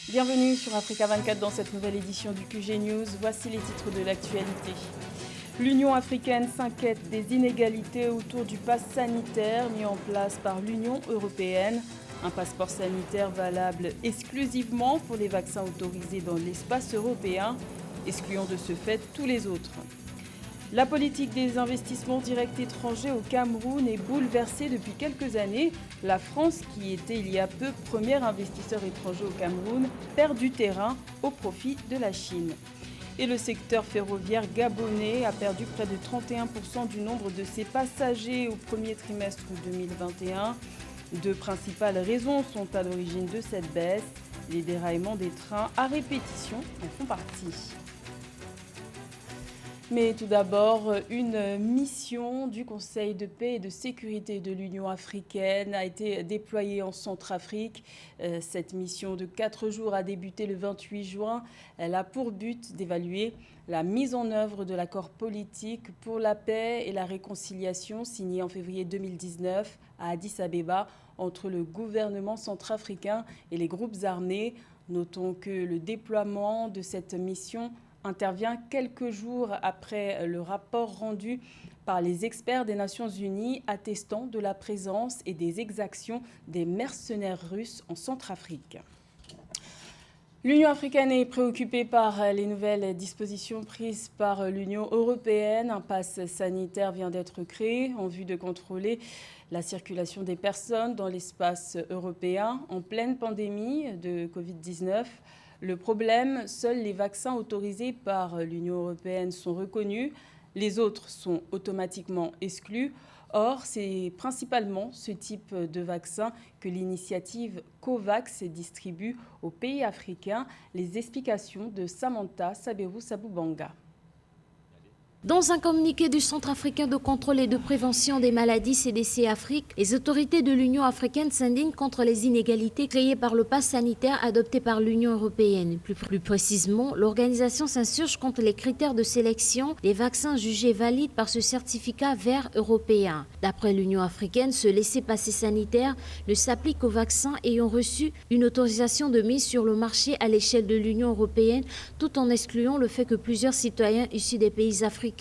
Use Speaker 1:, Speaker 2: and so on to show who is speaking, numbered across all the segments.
Speaker 1: Bienvenue sur Africa 24 dans cette nouvelle édition du QG News. Voici les titres de l'actualité. L'Union africaine s'inquiète des inégalités autour du pass sanitaire mis en place par l'Union européenne. Un passeport sanitaire valable exclusivement pour les vaccins autorisés dans l'espace européen, excluant de ce fait tous les autres. La politique des investissements directs étrangers au Cameroun est bouleversée depuis quelques années. La France, qui était il y a peu premier investisseur étranger au Cameroun, perd du terrain au profit de la Chine. Et le secteur ferroviaire gabonais a perdu près de 31% du nombre de ses passagers au premier trimestre 2021. Deux principales raisons sont à l'origine de cette baisse. Les déraillements des trains à répétition en font partie. Mais tout d'abord, une mission du Conseil de paix et de sécurité de l'Union africaine a été déployée en Centrafrique. Cette mission de 4 jours a débuté le 28 juin. Elle a pour but d'évaluer la mise en œuvre de l'accord politique pour la paix et la réconciliation signé en février 2019 à Addis Abeba entre le gouvernement centrafricain et les groupes armés. Notons que le déploiement de cette mission intervient quelques jours après le rapport rendu par les experts des Nations Unies attestant de la présence et des exactions des mercenaires russes en Centrafrique. L'Union africaine est préoccupée par les nouvelles dispositions prises par l'Union européenne. Un pass sanitaire vient d'être créé en vue de contrôler la circulation des personnes dans l'espace européen en pleine pandémie de Covid-19. Le problème, seuls les vaccins autorisés par l'Union européenne sont reconnus, les autres sont automatiquement exclus. Or, c'est principalement ce type de vaccin que l'initiative COVAX distribue aux pays africains. Les explications de Samantha Saberou-Saboubanga.
Speaker 2: Dans un communiqué du Centre africain de contrôle et de prévention des maladies CDC Afrique, les autorités de l'Union africaine s'indignent contre les inégalités créées par le pass sanitaire adopté par l'Union européenne. Plus précisément, l'organisation s'insurge contre les critères de sélection des vaccins jugés valides par ce certificat vert européen. D'après l'Union africaine, ce laissez-passer sanitaire ne s'applique aux vaccins ayant reçu une autorisation de mise sur le marché à l'échelle de l'Union européenne, tout en excluant le fait que plusieurs citoyens issus des pays africains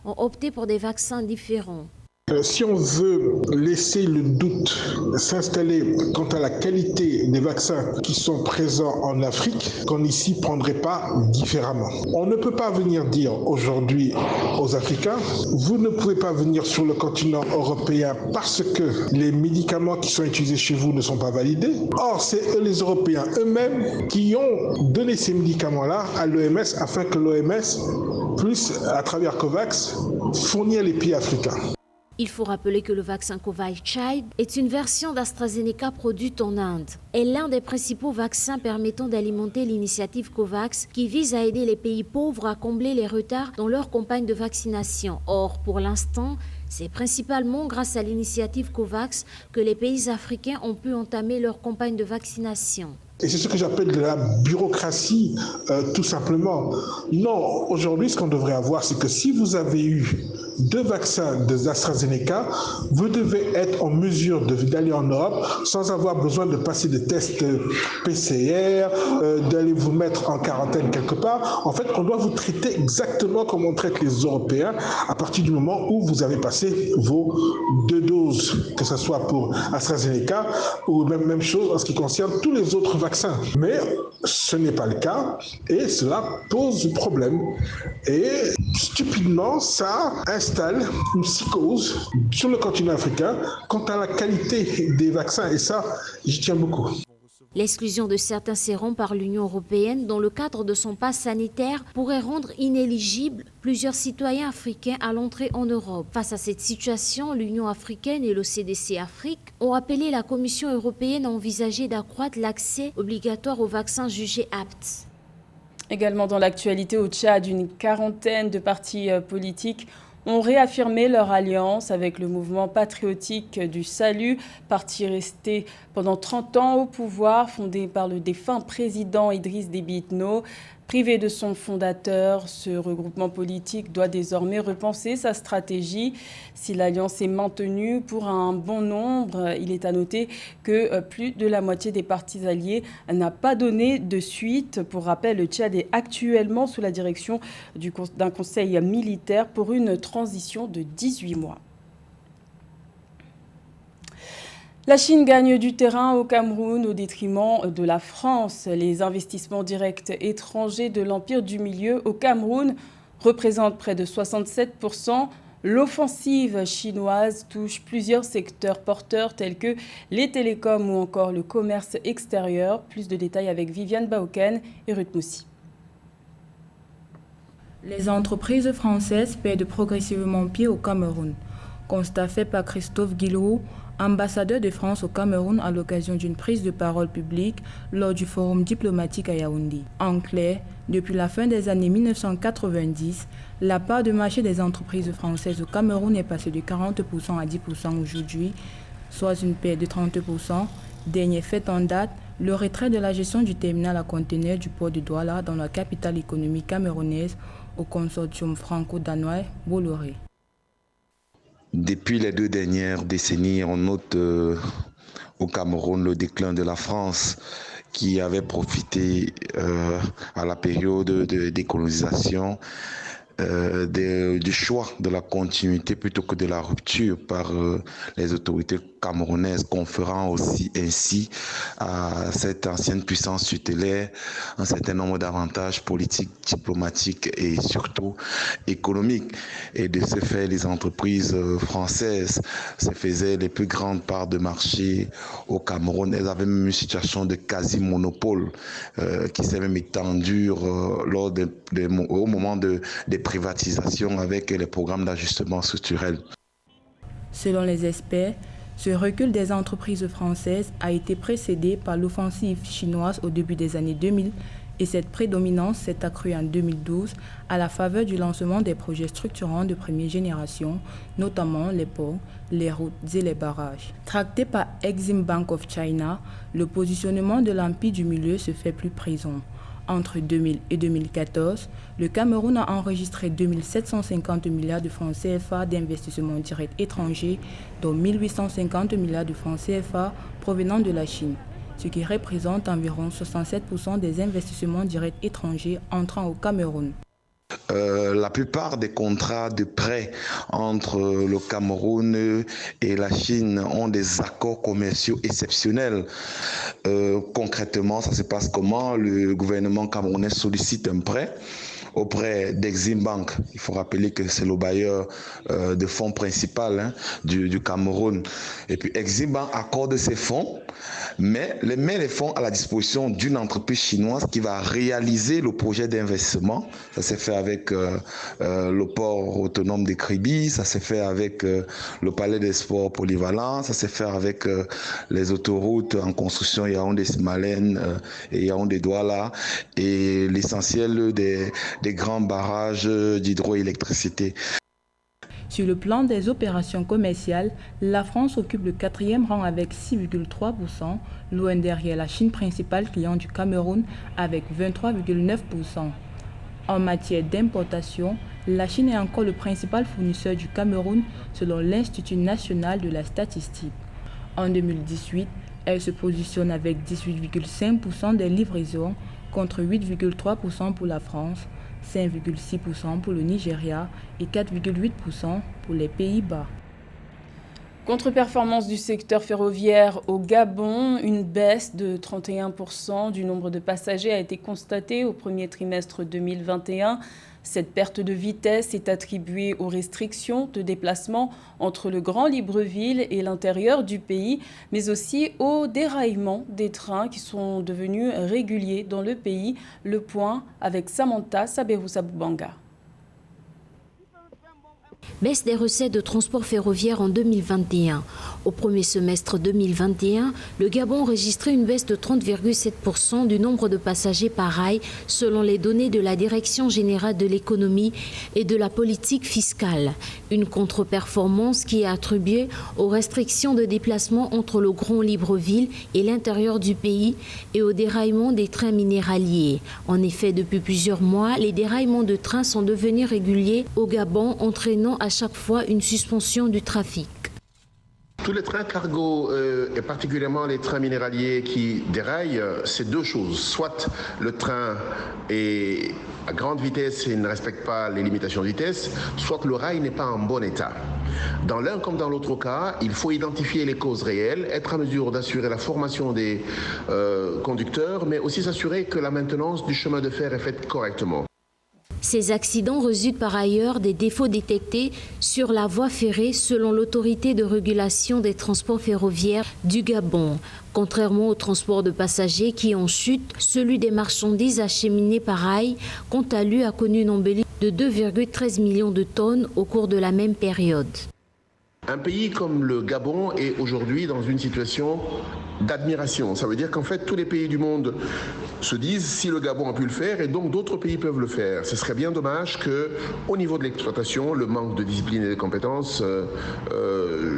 Speaker 2: ont opté pour des vaccins différents.
Speaker 3: Si on veut laisser le doute s'installer quant à la qualité des vaccins qui sont présents en Afrique, qu'on ne s'y prendrait pas différemment. On ne peut pas venir dire aujourd'hui aux Africains, vous ne pouvez pas venir sur le continent européen parce que les médicaments qui sont utilisés chez vous ne sont pas validés. Or, c'est eux les Européens eux-mêmes qui ont donné ces médicaments-là à l'OMS afin que l'OMS puisse, à travers COVAX, fournir les pays africains.
Speaker 2: Il faut rappeler que le vaccin Covishield est une version d'AstraZeneca produite en Inde. Elle est l'un des principaux vaccins permettant d'alimenter l'initiative COVAX qui vise à aider les pays pauvres à combler les retards dans leur campagne de vaccination. Or, pour l'instant, c'est principalement grâce à l'initiative COVAX que les pays africains ont pu entamer leur campagne de vaccination.
Speaker 3: Et c'est ce que j'appelle de la bureaucratie, tout simplement. Non, aujourd'hui, ce qu'on devrait avoir, c'est que si vous avez eu 2 vaccins d'AstraZeneca, vous devez être en mesure d'aller en Europe sans avoir besoin de passer des tests PCR, d'aller vous mettre en quarantaine quelque part. En fait, on doit vous traiter exactement comme on traite les Européens à partir du moment où vous avez passé vos 2 doses, que ce soit pour AstraZeneca ou même chose en ce qui concerne tous les autres vaccins. Mais ce n'est pas le cas et cela pose problème. Et stupidement, ça installe une psychose sur le continent africain quant à la qualité des vaccins. Et ça, j'y tiens beaucoup.
Speaker 2: L'exclusion de certains sérums par l'Union européenne dans le cadre de son pass sanitaire pourrait rendre inéligibles plusieurs citoyens africains à l'entrée en Europe. Face à cette situation, l'Union africaine et le CDC Afrique ont appelé la Commission européenne à envisager d'accroître l'accès obligatoire aux vaccins jugés aptes.
Speaker 1: Également dans l'actualité au Tchad, une quarantaine de partis politiques ont réaffirmé leur alliance avec le mouvement patriotique du Salut, parti resté pendant 30 ans au pouvoir, fondé par le défunt président Idriss Déby Itno. Privé de son fondateur, ce regroupement politique doit désormais repenser sa stratégie. Si l'alliance est maintenue pour un bon nombre, il est à noter que plus de la moitié des partis alliés n'a pas donné de suite. Pour rappel, le Tchad est actuellement sous la direction d'un conseil militaire pour une transition de 18 mois. La Chine gagne du terrain au Cameroun au détriment de la France. Les investissements directs étrangers de l'Empire du Milieu au Cameroun représentent près de 67%. L'offensive chinoise touche plusieurs secteurs porteurs tels que les télécoms ou encore le commerce extérieur. Plus de détails avec Viviane Baoken et Ruth Moussi.
Speaker 4: Les entreprises françaises perdent progressivement pied au Cameroun. Constat fait par Christophe Guillerot, ambassadeur de France au Cameroun à l'occasion d'une prise de parole publique lors du forum diplomatique à Yaoundé. En clair, depuis la fin des années 1990, la part de marché des entreprises françaises au Cameroun est passée de 40% à 10% aujourd'hui, soit une perte de 30%. Dernier fait en date, le retrait de la gestion du terminal à conteneurs du port de Douala dans la capitale économique camerounaise au consortium franco-danois Bolloré.
Speaker 5: Depuis les 2 dernières décennies, on note au Cameroun le déclin de la France qui avait profité à la période de décolonisation du choix de la continuité plutôt que de la rupture par les autorités camerounaises, conférant aussi ainsi à cette ancienne puissance tutélaire un certain nombre d'avantages politiques, diplomatiques et surtout économiques. Et de ce fait, les entreprises françaises se faisaient les plus grandes parts de marché au Cameroun. Elles avaient même une situation de quasi-monopole qui s'est même étendue au moment des privatisations avec les programmes d'ajustement structurel.
Speaker 4: Selon les experts, ce recul des entreprises françaises a été précédé par l'offensive chinoise au début des années 2000 et cette prédominance s'est accrue en 2012 à la faveur du lancement des projets structurants de première génération, notamment les ponts, les routes et les barrages. Tracté par Exim Bank of China, le positionnement de l'Empire du Milieu se fait plus présent. Entre 2000 et 2014, le Cameroun a enregistré 2750 milliards de francs CFA d'investissements directs étrangers, dont 1850 milliards de francs CFA provenant de la Chine, ce qui représente environ 67% des investissements directs étrangers entrant au Cameroun.
Speaker 5: La plupart des contrats de prêt entre le Cameroun et la Chine ont des accords commerciaux exceptionnels. Concrètement, ça se passe comment? Le gouvernement camerounais sollicite un prêt auprès d'Exim Bank. Il faut rappeler que c'est le bailleur de fonds principal du Cameroun. Et puis Exim Bank accorde ses fonds, mais met les fonds à la disposition d'une entreprise chinoise qui va réaliser le projet d'investissement. Ça s'est fait avec le port autonome de Kribi, ça s'est fait avec le palais des sports polyvalent, ça s'est fait avec les autoroutes en construction Yaoundé-Simalène et Yaoundé-Douala et l'essentiel des grands barrages d'hydroélectricité.
Speaker 4: Sur le plan des opérations commerciales, la France occupe le 4e rang avec 6,3%, loin derrière la Chine, principale client du Cameroun, avec 23,9%. En matière d'importation, la Chine est encore le principal fournisseur du Cameroun selon l'Institut national de la statistique. En 2018, elle se positionne avec 18,5% des livraisons contre 8,3% pour la France, 5,6% pour le Nigeria et 4,8% pour les Pays-Bas.
Speaker 1: Contre-performance du secteur ferroviaire au Gabon, une baisse de 31% du nombre de passagers a été constatée au premier trimestre 2021. Cette perte de vitesse est attribuée aux restrictions de déplacement entre le Grand Libreville et l'intérieur du pays, mais aussi au déraillement des trains qui sont devenus réguliers dans le pays. Le point avec Samantha Saberou-Saboubanga.
Speaker 2: Baisse des recettes de transport ferroviaire en 2021. Au premier semestre 2021, le Gabon enregistrait une baisse de 30,7% du nombre de passagers par rail selon les données de la Direction générale de l'économie et de la politique fiscale. Une contre-performance qui est attribuée aux restrictions de déplacement entre le Grand Libreville et l'intérieur du pays et au déraillement des trains minéraliers. En effet, depuis plusieurs mois, les déraillements de trains sont devenus réguliers au Gabon, entraînant à chaque fois une suspension du trafic.
Speaker 6: Tous les trains cargo et particulièrement les trains minéraliers qui déraillent, c'est deux choses. Soit le train est à grande vitesse et ne respecte pas les limitations de vitesse, soit le rail n'est pas en bon état. Dans l'un comme dans l'autre cas, il faut identifier les causes réelles, être en mesure d'assurer la formation des conducteurs, mais aussi s'assurer que la maintenance du chemin de fer est faite correctement.
Speaker 2: Ces accidents résultent par ailleurs des défauts détectés sur la voie ferrée selon l'autorité de régulation des transports ferroviaires du Gabon. Contrairement au transport de passagers qui en chute, celui des marchandises acheminées par rail, quant à lui, a connu une embellie de 2,13 millions de tonnes au cours de la même période.
Speaker 6: Un pays comme le Gabon est aujourd'hui dans une situation d'admiration. Ça veut dire qu'en fait, tous les pays du monde se disent si le Gabon a pu le faire et donc d'autres pays peuvent le faire. Ce serait bien dommage qu'au niveau de l'exploitation, le manque de discipline et de compétences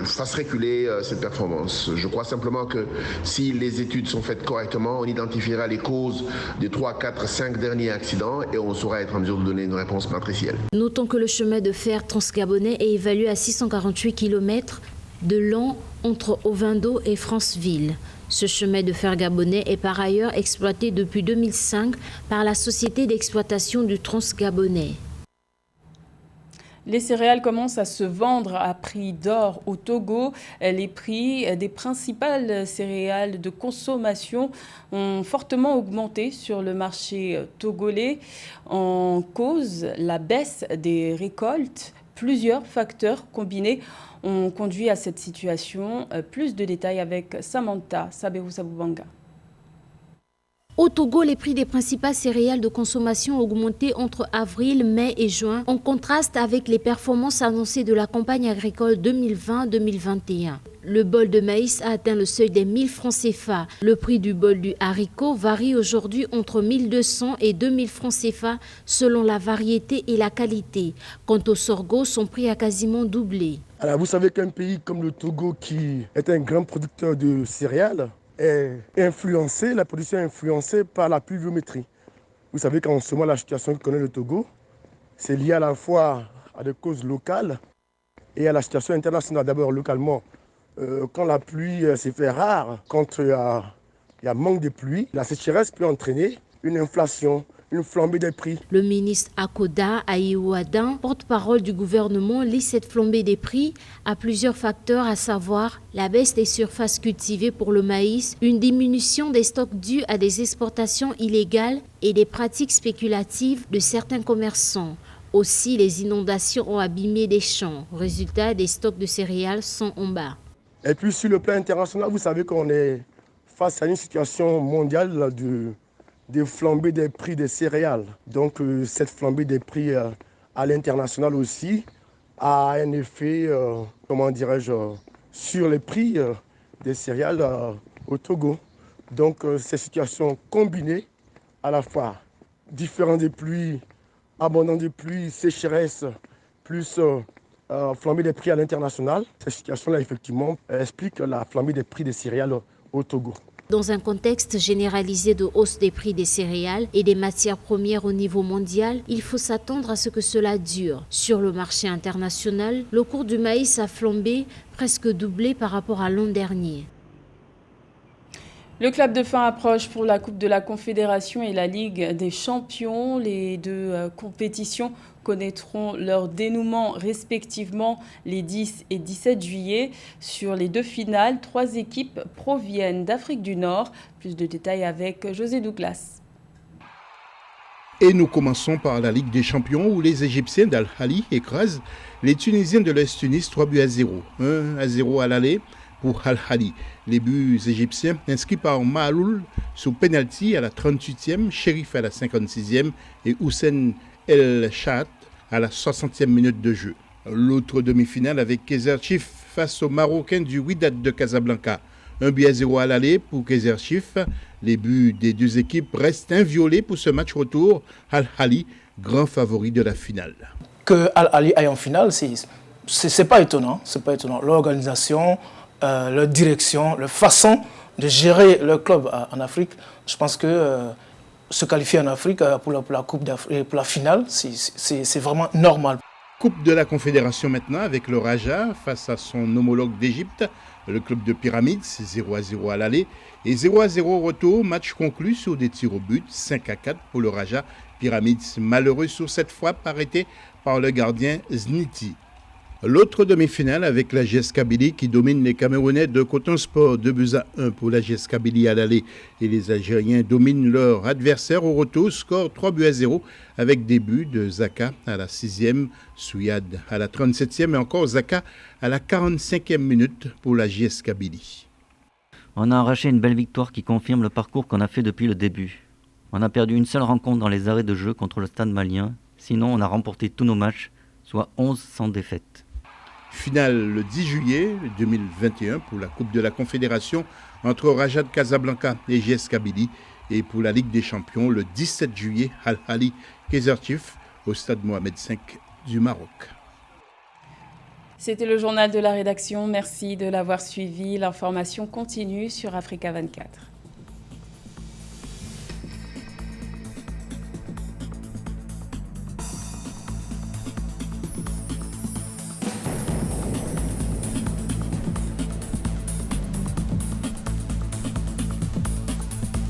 Speaker 6: fasse reculer cette performance. Je crois simplement que si les études sont faites correctement, on identifiera les causes des 3, 4, 5 derniers accidents et on saura être en mesure de donner une réponse matricielle.
Speaker 2: Notons que le chemin de fer transgabonais est évalué à 648 km de long entre Ovendo et Franceville. Ce chemin de fer gabonais est par ailleurs exploité depuis 2005 par la Société d'exploitation du Transgabonais.
Speaker 1: Les céréales commencent à se vendre à prix d'or au Togo. Les prix des principales céréales de consommation ont fortement augmenté sur le marché togolais. En cause, la baisse des récoltes. Plusieurs facteurs combinés ont conduit à cette situation. Plus de détails avec Samantha Saberou-Saboubanga.
Speaker 2: Au Togo, les prix des principales céréales de consommation ont augmenté entre avril, mai et juin, en contraste avec les performances annoncées de la campagne agricole 2020-2021. Le bol de maïs a atteint le seuil des 1000 francs CFA. Le prix du bol du haricot varie aujourd'hui entre 1200 et 2000 francs CFA selon la variété et la qualité. Quant au sorgho, son prix a quasiment doublé.
Speaker 7: Alors vous savez qu'un pays comme le Togo, qui est un grand producteur de céréales, est influencé, la production est influencée par la pluviométrie. Vous savez qu'en ce moment, la situation que connaît le Togo, c'est lié à la fois à des causes locales et à la situation internationale. D'abord, localement, quand la pluie s'est fait rare, quand il y a manque de pluie, la sécheresse peut entraîner une inflation, une flambée des prix.
Speaker 2: Le ministre Akoda Aïouadan, porte-parole du gouvernement, lit cette flambée des prix à plusieurs facteurs, à savoir la baisse des surfaces cultivées pour le maïs, une diminution des stocks dus à des exportations illégales et des pratiques spéculatives de certains commerçants. Aussi, les inondations ont abîmé des champs. Résultat, des stocks de céréales sont en bas.
Speaker 7: Et puis sur le plan international, vous savez qu'on est face à une situation mondiale de flambée des prix des céréales. Donc cette flambée des prix à l'international aussi a un effet, sur les prix des céréales au Togo. Donc ces situations combinées, à la fois différentes des pluies, abondance de pluie, sécheresse, plus flambée des prix à l'international. Cette situation-là, effectivement, explique la flambée des prix des céréales au Togo.
Speaker 2: Dans un contexte généralisé de hausse des prix des céréales et des matières premières au niveau mondial, il faut s'attendre à ce que cela dure. Sur le marché international, le cours du maïs a flambé, presque doublé par rapport à l'an dernier.
Speaker 1: Le clap de fin approche pour la Coupe de la Confédération et la Ligue des Champions. Les deux compétitions connaîtront leur dénouement respectivement les 10 et 17 juillet. Sur les deux finales, 3 équipes proviennent d'Afrique du Nord. Plus de détails avec José Douglas.
Speaker 8: Et nous commençons par la Ligue des Champions où les Égyptiens d'Al-Ahly écrasent les Tunisiens de l'Est Tunis 3-0. 1-0 à l'aller pour Al-Ahly. Les buts égyptiens inscrits par Mahaloul sous penalty à la 38e, Chérif à la 56e et Houssen El Shahat à la 60e minute de jeu. L'autre demi-finale avec Kaizer Chiefs face aux Marocains du Wydad de Casablanca. 1-0 à l'aller pour Kaizer Chiefs. Les buts des deux équipes restent inviolés pour ce match retour. Al-Ahly, grand favori de la finale.
Speaker 9: Que Al-Ahly aille en finale, c'est pas étonnant. C'est pas étonnant. L'organisation, leur direction, leur façon de gérer leur club en Afrique, je pense que se qualifier en Afrique pour la Coupe d'Afrique, pour la finale, c'est vraiment normal.
Speaker 8: Coupe de la Confédération maintenant avec le Raja face à son homologue d'Égypte, le club de Pyramides, 0-0 à l'aller et 0-0 au retour. Match conclu sur des tirs au but, 5-4 pour le Raja. Pyramides malheureux sur cette fois arrêté par le gardien Zniti. L'autre demi-finale avec la GS Kabylie qui domine les Camerounais de Coton Sport, 2-1 pour la GS Kabylie à l'aller et les Algériens dominent leur adversaire au retour, score 3-0 avec des buts de Zaka à la 6e, Souyad à la 37e et encore Zaka à la 45e minute pour la GS Kabylie.
Speaker 10: On a arraché une belle victoire qui confirme le parcours qu'on a fait depuis le début. On a perdu une seule rencontre dans les arrêts de jeu contre le Stade malien, sinon on a remporté tous nos matchs, soit 11 sans défaite.
Speaker 8: Finale le 10 juillet 2021 pour la Coupe de la Confédération entre Raja de Casablanca et GS Kabylie. Et pour la Ligue des Champions, le 17 juillet, Al-Ahly Kaizer Chiefs au stade Mohamed V du Maroc.
Speaker 1: C'était le journal de la rédaction. Merci de l'avoir suivi. L'information continue sur Africa 24.